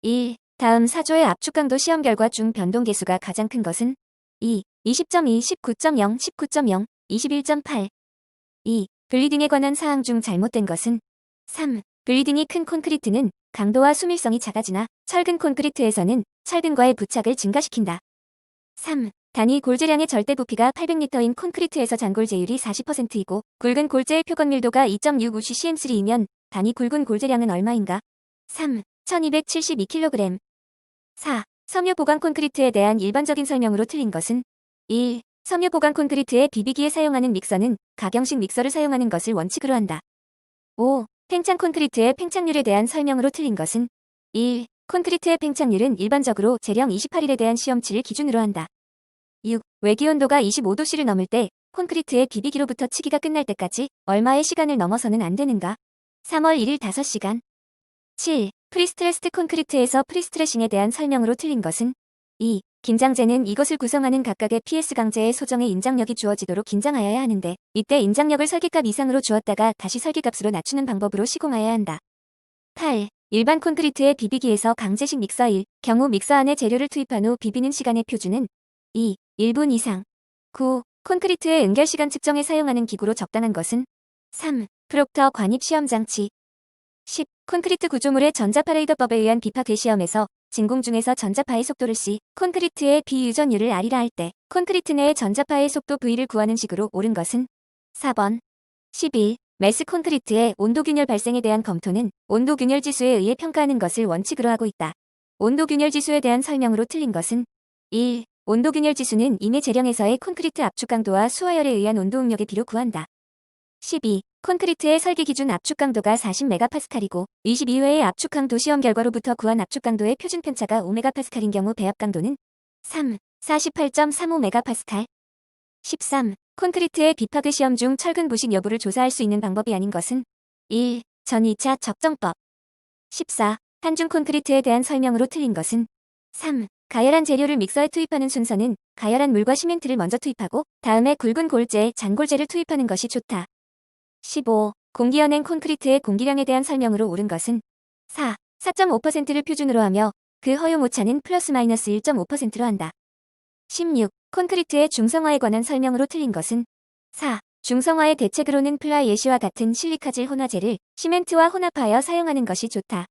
1. 다음 4조의 압축 강도 시험 결과 중 변동 계수가 가장 큰 것은 2. 20.2, 19.0, 19.0, 21.8. 2. 블리딩에 관한 사항 중 잘못된 것은 3. 블리딩이 큰 콘크리트는 강도와 수밀성이 작아지나 철근 콘크리트에서는 철근과의 부착을 증가시킨다. 3. 단위 골재량의 절대 부피가 800리터인 콘크리트에서 잔골 제율이 40%이고 굵은 골재의 표건 밀도가 2.65ccm3이면 단위 굵은 골재량은 얼마인가? 3. 1272kg. 4. 섬유 보강 콘크리트에 대한 일반적인 설명으로 틀린 것은 1. 섬유 보강 콘크리트의 비비기에 사용하는 믹서는 가경식 믹서를 사용하는 것을 원칙으로 한다. 5. 팽창 콘크리트의 팽창률에 대한 설명으로 틀린 것은 1. 콘크리트의 팽창률은 일반적으로 재령 28일에 대한 시험치를 기준으로 한다. 6. 외기온도가 25도씨를 넘을 때 콘크리트의 비비기로부터 치기가 끝날 때까지 얼마의 시간을 넘어서는 안 되는가? 3월 1일 5시간. 7. 프리스트레스드 콘크리트에서 프리스트레싱에 대한 설명으로 틀린 것은 2. 긴장재는 이것을 구성하는 각각의 PS 강재의 소정의 인장력이 주어지도록 긴장하여야 하는데 이때 인장력을 설계값 이상으로 주었다가 다시 설계값으로 낮추는 방법으로 시공하여야 한다. 8. 일반 콘크리트의 비비기에서 강제식 믹서일 경우 믹서 안에 재료를 투입한 후 비비는 시간의 표준은 2. 1분 이상. 9. 콘크리트의 응결시간 측정에 사용하는 기구로 적당한 것은 3. 프록터 관입 시험장치. 10. 콘크리트 구조물의 전자파레이더법에 의한 비파 궤시험에서 진공 중에서 전자파의 속도를 C, 콘크리트의 비유전율을 R이라 할 때 콘크리트 내의 전자파의 속도 V를 구하는 식으로 옳은 것은 4번. 11. 매스 콘크리트의 온도균열 발생에 대한 검토는 온도균열 지수에 의해 평가하는 것을 원칙으로 하고 있다. 온도균열 지수에 대한 설명으로 틀린 것은 1. 온도균열 지수는 이내 재령에서의 콘크리트 압축 강도와 수하열에 의한 온도 응력의 비로 구한다. 12. 콘크리트의 설계 기준 압축 강도가 40MPa이고 22회의 압축 강도 시험 결과로부터 구한 압축 강도의 표준 편차가 5MPa인 경우 배합 강도는 3. 48.35MPa. 13. 콘크리트의 비파괴 시험 중 철근 부식 여부를 조사할 수 있는 방법이 아닌 것은 1. 전 2차 적정법. 14. 한중 콘크리트에 대한 설명으로 틀린 것은 3. 가열한 재료를 믹서에 투입하는 순서는 가열한 물과 시멘트를 먼저 투입하고 다음에 굵은 골재, 잔골재를 투입하는 것이 좋다. 15. 공기연행 콘크리트의 공기량에 대한 설명으로 옳은 것은 4. 4.5%를 표준으로 하며 그 허용 오차는 플러스 마이너스 1.5%로 한다. 16. 콘크리트의 중성화에 관한 설명으로 틀린 것은 4. 중성화의 대책으로는 플라이 예시와 같은 실리카질 혼화제를 시멘트와 혼합하여 사용하는 것이 좋다.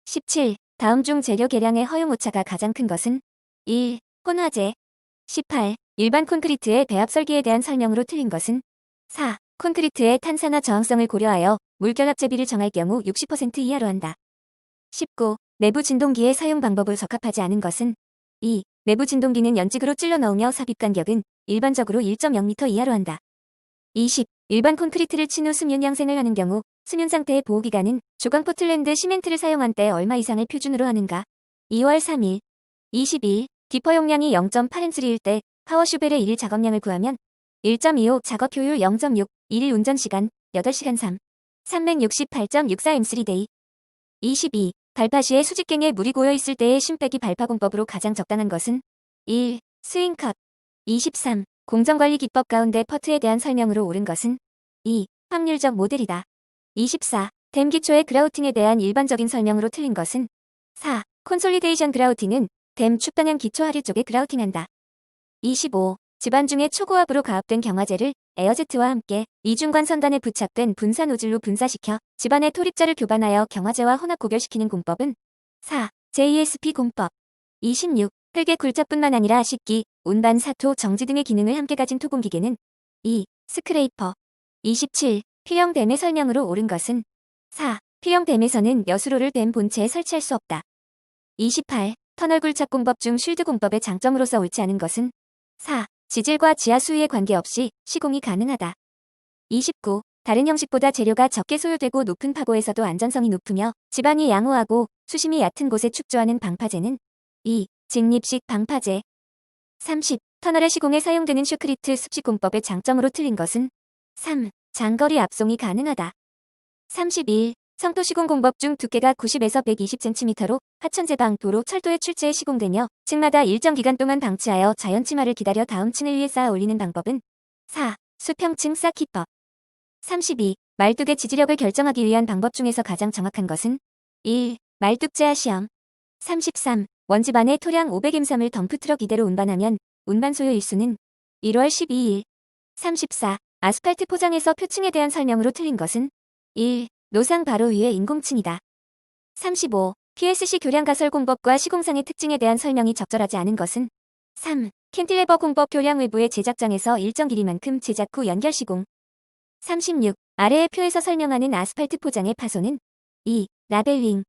17. 다음 중 재료 계량의 허용 오차가 가장 큰 것은 1. 혼화제. 18. 일반 콘크리트의 배합 설계에 대한 설명으로 틀린 것은 4. 콘크리트의 탄산화 저항성을 고려하여 물결합 제비를 정할 경우 60% 이하로 한다. 19. 내부 진동기의 사용 방법을 적합하지 않은 것은 2. 내부 진동기는 연직으로 찔러 넣으며 삽입 간격은 일반적으로 1.0m 이하로 한다. 20. 일반 콘크리트를 친 후 습륜 양생을 하는 경우 습륜 상태의 보호기간은 조광 포틀랜드 시멘트를 사용한 때 얼마 이상을 표준으로 하는가? 2월 3일. 21. 디퍼 용량이 0.8H3일 때 파워슈벨의 1일 작업량을 구하면 1.25 작업 효율 0.6 1일 운전시간 8시간 3. 368.64M3day. 22. 발파 시에 수직갱에 물이 고여 있을 때의 심빼기 발파 공법으로 가장 적당한 것은 1. 스윙컷. 23. 공정관리 기법 가운데 퍼트에 대한 설명으로 옳은 것은 2. 확률적 모델이다. 24. 댐 기초의 그라우팅에 대한 일반적인 설명으로 틀린 것은 4. 콘솔리데이션 그라우팅은 댐 축방향 기초 하류 쪽에 그라우팅한다. 25. 집안 중에 초고압으로 가압된 경화제를 에어제트와 함께 이중관 선단에 부착된 분사 노즐로 분사시켜 집안의 토립자를 교반하여 경화제와 혼합 고결시키는 공법은 4. JSP 공법. 26. 흙의 굴착뿐만 아니라 식기, 운반, 사토, 정지 등의 기능을 함께 가진 토공기계는 2. 스크레이퍼. 27. P형 댐의 설명으로 옳은 것은 4. P형 댐에서는 여수로를 댐 본체에 설치할 수 없다. 28. 터널 굴착 공법 중 쉴드 공법의 장점으로서 옳지 않은 것은 4. 지질과 지하 수위에 관계없이 시공이 가능하다. 29. 다른 형식보다 재료가 적게 소요되고 높은 파고에서도 안전성이 높으며 집안이 양호하고 수심이 얕은 곳에 축조하는 방파제는 2. 직립식 방파제. 30. 터널의 시공에 사용되는 슈크리트 습식 공법의 장점으로 틀린 것은 3. 장거리 압송이 가능하다. 31. 성토 시공 공법 중 두께가 90에서 120cm로 하천제방, 도로, 철도의 출제에 시공되며 층마다 일정 기간 동안 방치하여 자연 침하를 기다려 다음 층을 위해 쌓아 올리는 방법은 4. 수평층 쌓기법. 32. 말뚝의 지지력을 결정하기 위한 방법 중에서 가장 정확한 것은 1. 말뚝 제하 시험. 33. 원집 안에 토량 500m을 덤프트럭 이대로 운반하면 운반 소요 일수는 1월 12일. 34. 아스팔트 포장에서 표층에 대한 설명으로 틀린 것은 1. 노상 바로 위에 인공층이다. 35. PSC 교량 가설 공법과 시공상의 특징에 대한 설명이 적절하지 않은 것은 3. 캔틸레버 공법 교량 외부의 제작장에서 일정 길이만큼 제작 후 연결 시공. 36. 아래의 표에서 설명하는 아스팔트 포장의 파손은 2. 라벨링.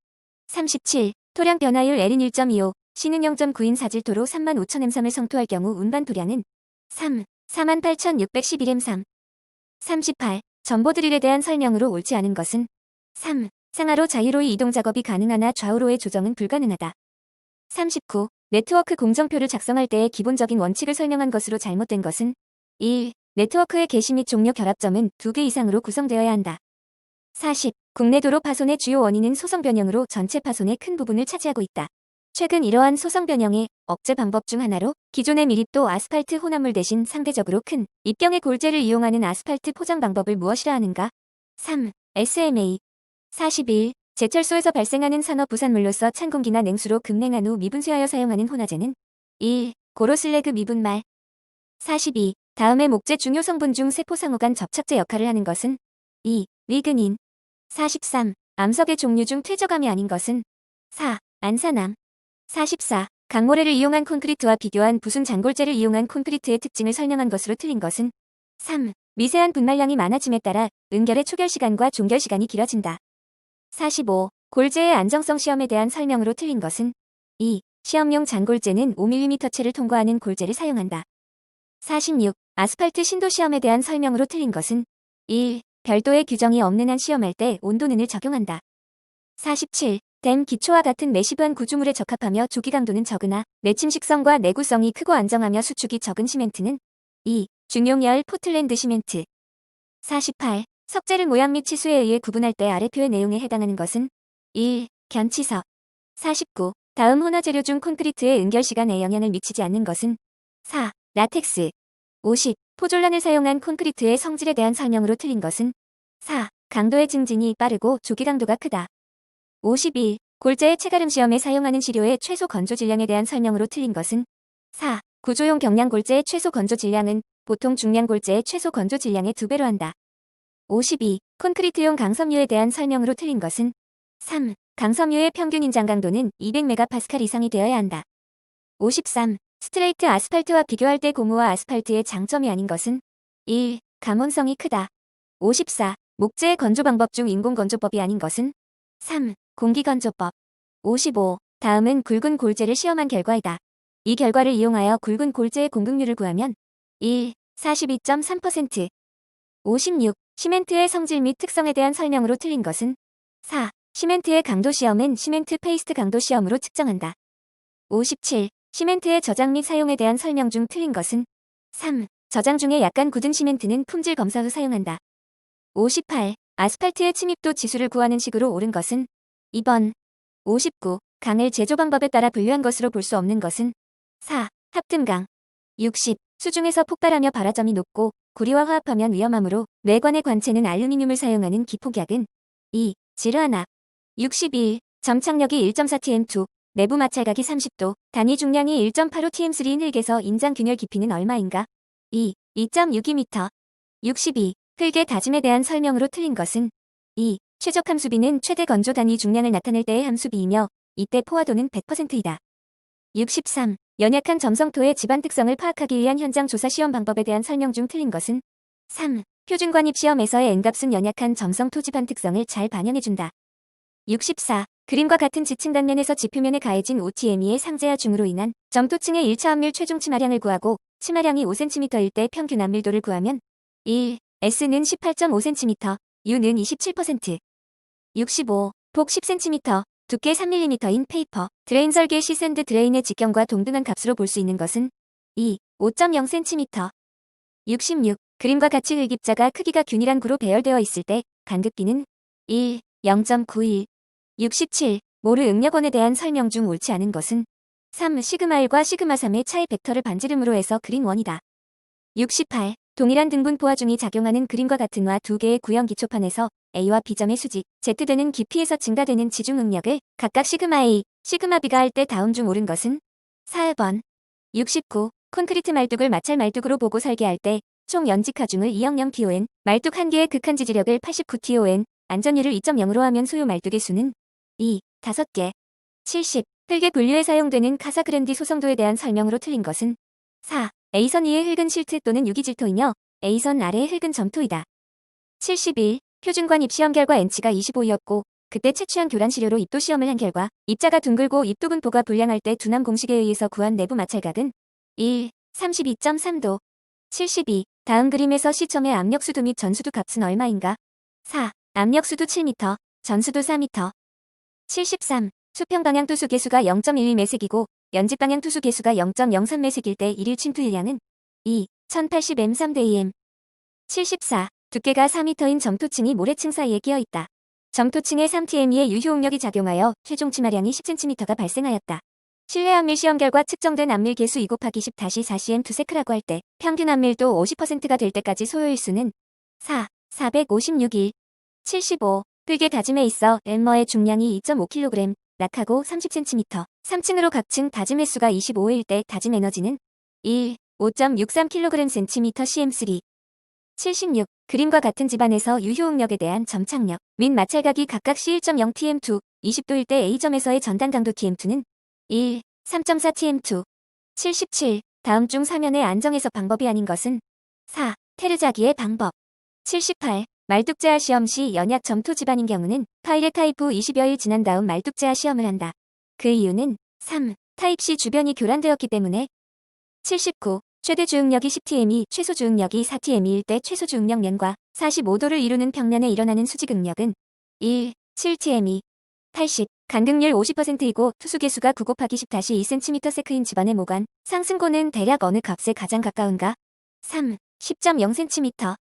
37. 토량 변화율 L인 1.25, C는 0.9인 사질토로 35,000m을 성토할 경우 운반 토량은 3. 48,611m3. 38. 전보 드릴에 대한 설명으로 옳지 않은 것은 3. 상하로 자유로이 이동 작업이 가능하나 좌우로의 조정은 불가능하다. 39. 네트워크 공정표를 작성할 때의 기본적인 원칙을 설명한 것으로 잘못된 것은 1. 네트워크의 개시 및 종료 결합점은 2개 이상으로 구성되어야 한다. 40. 국내 도로 파손의 주요 원인은 소성 변형으로 전체 파손의 큰 부분을 차지하고 있다. 최근 이러한 소성 변형의 억제 방법 중 하나로 기존의 미립도 아스팔트 혼합물 대신 상대적으로 큰 입경의 골재를 이용하는 아스팔트 포장 방법을 무엇이라 하는가? 3. SMA. 41. 제철소에서 발생하는 산업 부산물로서 찬 공기나 냉수로 급냉한 후 미분쇄하여 사용하는 혼화제는 1. 고로슬래그 미분말. 42. 다음의 목재 중요 성분 중 세포 상호 간 접착제 역할을 하는 것은 2. 리그닌. 43. 암석의 종류 중 퇴적암이 아닌 것은 4. 안산암. 44. 강모래를 이용한 콘크리트와 비교한 부순 잔골재를 이용한 콘크리트의 특징을 설명한 것으로 틀린 것은 3. 미세한 분말량이 많아짐에 따라 은결의 초결 시간과 종결 시간이 길어진다. 45. 골재의 안정성 시험에 대한 설명으로 틀린 것은 2. 시험용 잔골재는 5mm체를 통과하는 골재를 사용한다. 46. 아스팔트 신도 시험에 대한 설명으로 틀린 것은 1. 별도의 규정이 없는 한 시험할 때 온도는을 적용한다. 47. 댐 기초와 같은 매시브한 구조물에 적합하며 조기 강도는 적으나 내침식성과 내구성이 크고 안정하며 수축이 적은 시멘트는 2. 중용열 포틀랜드 시멘트. 48. 석재를 모양 및 치수에 의해 구분할 때 아래표의 내용에 해당하는 것은 1. 견치석. 49. 다음 혼화재료 중 콘크리트의 은결시간에 영향을 미치지 않는 것은 4. 라텍스. 50. 포졸란을 사용한 콘크리트의 성질에 대한 설명으로 틀린 것은 4. 강도의 증진이 빠르고 조기 강도가 크다. 51. 골재의 체가름 시험에 사용하는 시료의 최소 건조 질량에 대한 설명으로 틀린 것은 4. 구조용 경량 골재의 최소 건조 질량은 보통 중량 골재의 최소 건조 질량의 2배로 한다. 52. 콘크리트용 강섬유에 대한 설명으로 틀린 것은 3. 강섬유의 평균 인장 강도는 200MPa 이상이 되어야 한다. 53. 스트레이트 아스팔트와 비교할 때 고무와 아스팔트의 장점이 아닌 것은 1. 감온성이 크다. 54. 목재의 건조 방법 중 인공건조법이 아닌 것은 3. 공기건조법. 55. 다음은 굵은 골재를 시험한 결과이다. 이 결과를 이용하여 굵은 골재의 공급률을 구하면 1. 42.3%. 56. 시멘트의 성질 및 특성에 대한 설명으로 틀린 것은 4. 시멘트의 강도 시험은 시멘트 페이스트 강도 시험으로 측정한다. 57. 시멘트의 저장 및 사용에 대한 설명 중 틀린 것은 3. 저장 중에 약간 굳은 시멘트는 품질 검사 후 사용한다. 58. 아스팔트의 침입도 지수를 구하는 식으로 옳은 것은 2번. 59. 강을 제조 방법에 따라 분류한 것으로 볼 수 없는 것은 4. 합금강. 60. 수중에서 폭발하며 발화점이 높고 구리와 화합하면 위험하므로 외관의 관체는 알루미늄을 사용하는 기폭약은 2. 지르하나. 61. 점착력이 1.4tm2, 내부 마찰각이 30도, 단위 중량이 1.85tm3인 흙에서 인장 균열 깊이는 얼마인가? 2. 2.62m. 62. 흙의 다짐에 대한 설명으로 틀린 것은 2. 최적 함수비는 최대 건조 단위 중량을 나타낼 때의 함수비이며 이때 포화도는 100%이다. 63. 연약한 점성토의 집안 특성을 파악하기 위한 현장 조사 시험 방법에 대한 설명 중 틀린 것은 3. 표준 관입 시험에서의 N값은 연약한 점성토 집안 특성을 잘 반영해준다. 64. 그림과 같은 지층 단면에서 지표면에 가해진 OTME의 상재하 중으로 인한 점토층의 1차 압밀 최종 치마량을 구하고 치마량이 5cm일 때 평균 압밀도를 구하면 1. S는 18.5cm, U는 27%. 65. 복 10cm, 두께 3mm인 페이퍼, 드레인 설계 시 샌드 드레인의 직경과 동등한 값으로 볼 수 있는 것은 2. 5.0cm. 66. 그림과 같이 흙입자가 크기가 균일한 구로 배열되어 있을 때 간극비는 1. 0.91. 67. 모르 응력원에 대한 설명 중 옳지 않은 것은 3. 시그마1과 시그마3의 차이 벡터를 반지름으로 해서 그린 원이다. 68. 동일한 등분포화 중이 작용하는 그림과 같은 와 두 개의 구형 기초판에서 A와 B점의 수직, Z되는 깊이에서 증가되는 지중 응력을 각각 시그마 A, 시그마 B가 할 때 다음 중 옳은 것은 4번. 69. 콘크리트 말뚝을 마찰 말뚝으로 보고 설계할 때 총 연직 하중을 200TON, 말뚝 1개의 극한 지지력을 89TON, 안전율을 2.0으로 하면 소요 말뚝의 수는 2, 5개. 70. 흙의 분류에 사용되는 카사그랜디 소성도에 대한 설명으로 틀린 것은 4. A선 위의 흙은 실트 또는 유기질토이며 A선 아래의 흙은 점토이다. 71. 표준관 입시험 결과 N치가 25였고 그때 채취한 교란 시료로 입도 시험을 한 결과 입자가 둥글고 입도 분포가 불량할 때 두남 공식에 의해서 구한 내부 마찰각은 1, 32.3도. 72. 다음 그림에서 시점의 압력수도 및 전수도 값은 얼마인가? 4. 압력수도 7m, 전수도 4m. 73. 수평 방향 투수 개수가 0.12매색이고 연직 방향 투수 개수가 0.03매색일 때 일일 침투일량은 2, 1080m 3대 2m. 74. 두께가 4m인 점토층이 모래층 사이에 끼어있다. 점토층에 3TME의 유효응력이 작용하여 최종 치마량이 10cm가 발생하였다. 실내 압밀 시험 결과 측정된 압밀 개수 2 곱하기 10-4cm 두세크라고 할 때 평균 압밀도 50%가 될 때까지 소요일수는 4, 456일. 75. 흙의 다짐에 있어 엘머의 중량이 2.5kg, 낙하고 30cm, 3층으로 각층 다짐 횟수가 25일 때 다짐 에너지는 1, 5.63kg cm cm3. 76. 그림과 같은 집안에서 유효응력에 대한 점착력 및 마찰각이 각각 C1.0 TM2, 20도일 때 A점에서의 전단 강도 TM2는 1, 3.4 TM2. 77. 다음 중 사면의 안정해석 방법이 아닌 것은 4. 테르자기의 방법. 78. 말뚝제하 시험 시 연약 점토 집안인 경우는 파일렛 타입 후 20여일 지난 다음 말뚝제하 시험을 한다. 그 이유는 3. 타입 C 주변이 교란되었기 때문에. 79. 최대 주응력이 10TME, 최소 주응력이 4TME일 때 최소 주응력 면과 45도를 이루는 평면에 일어나는 수직응력은 1, 7TME. 80. 간극률 50%이고 투수 개수가 9 곱하기 10-2cm/s인 집안의 모관, 상승고는 대략 어느 값에 가장 가까운가? 3, 10.0cm.